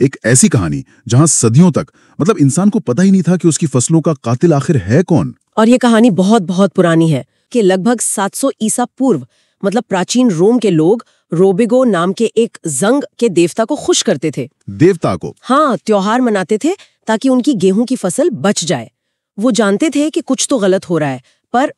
एक ऐसी कहानी जहां सदियों तक मतलब इंसान को पता ही नहीं था कि उसकी फसलों का कातिल आखिर है कौन। और ये कहानी बहुत बहुत पुरानी है कि लगभग 700 ईसा पूर्व मतलब प्राचीन रोम के लोग रोबिगो नाम के एक जंग के देवता को खुश करते थे। देवता को? हाँ, त्योहार मनाते थे ताकि उनकी गेहूं की फसल बच जाए। वो जानते थे कि कुछ तो गलत हो रहा है, पर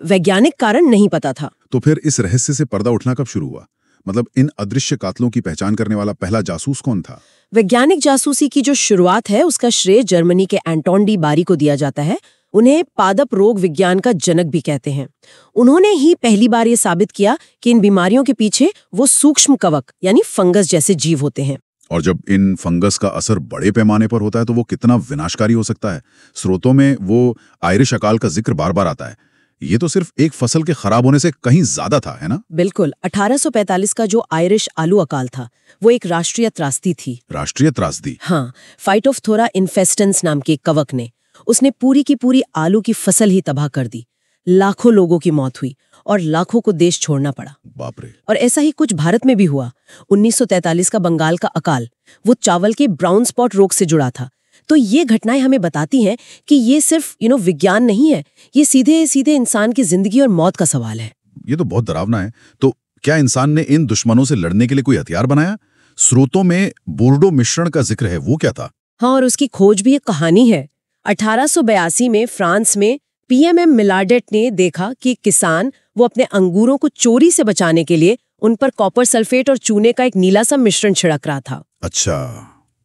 वैज्ञानिक कारण नहीं पता था। तो फिर इस रहस्य से पर्दा उठना कब शुरू हुआ? मतलब इन अदृश्य कातलों की पहचान करने वाला पहला जासूस कौन था? वैज्ञानिक जासूसी की जो शुरुआत है उसका श्रेय जर्मनी के एंटोन डी बारी को दिया जाता है। उन्हें पादप रोग विज्ञान का जनक भी कहते हैं। उन्होंने ही पहली बार ये साबित किया कि इन बीमारियों के पीछे वो सूक्ष्म कवक यानी फंगस जैसे जीव होते हैं। और जब इन फंगस का असर बड़े पैमाने पर होता है तो वो कितना विनाशकारी हो सकता है। स्रोतों में वो आयरिश अकाल का जिक्र बार बार आता है। ये तो सिर्फ एक फसल के खराब होने से कहीं ज्यादा था, है ना? बिल्कुल। 1845 का जो आयरिश आलू अकाल था वो एक राष्ट्रीय त्रासदी थी। राष्ट्रीय त्रासदी? हाँ, फाइटोफथोरा इन्फेस्टेंस नाम के कवक ने उसने पूरी की पूरी आलू की फसल ही तबाह कर दी। लाखों लोगों की मौत हुई और लाखों को देश छोड़ना पड़ा। बाप रे। और ऐसा ही कुछ भारत में भी हुआ। 1943 का बंगाल का अकाल वो चावल के ब्राउन स्पॉट रोग से जुड़ा था। तो ये घटनाएं हमें बताती हैं कि ये सिर्फ विज्ञान नहीं है, ये सीधे सीधे इंसान की जिंदगी और मौत का सवाल है। ये तो बहुत डरावना है। तो क्या इंसान ने इन दुश्मनों से लड़ने के लिए कोई हथियार बनाया? स्रोतों में बोर्डो मिश्रण का जिक्र है, वो क्या था? हाँ, और उसकी खोज भी एक कहानी है। 1882 में फ्रांस में पीएमएम मिलार्डेट ने देखा कि किसान वो अपने अंगूरों को चोरी से बचाने के लिए उन पर कॉपर सल्फेट और चूने का एक नीला सा मिश्रण छिड़क रहा था। अच्छा,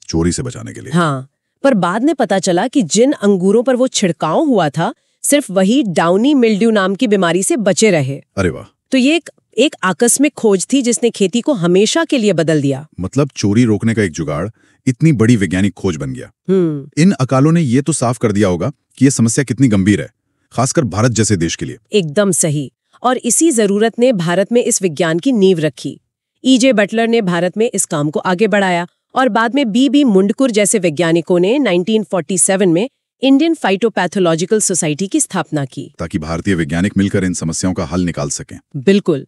चोरी से बचाने के लिए? हाँ, पर बाद में पता चला कि जिन अंगूरों पर वो छिड़काव हुआ था सिर्फ वही डाउनी मिल्ड्यू नाम की बीमारी से बचे रहे। अरे वाह। तो ये एक आकस्मिक खोज थी जिसने खेती को हमेशा के लिए बदल दिया। मतलब चोरी रोकने का एक जुगाड़ इतनी बड़ी वैज्ञानिक खोज बन गया। इन अकालों ने ये तो साफ कर दिया होगा कि ये समस्या कितनी गंभीर है, खासकर भारत जैसे देश के लिए। एकदम सही। और इसी जरूरत ने भारत में इस विज्ञान की नींव रखी। ईजे बटलर ने भारत में इस काम को आगे बढ़ाया और बाद में बी मुंडकुर जैसे वैज्ञानिकों ने 1947 में इंडियन फाइटोपैथोलॉजिकल सोसाइटी की स्थापना की, ताकि भारतीय वैज्ञानिक मिलकर इन समस्याओं का हल निकाल सकें। बिल्कुल।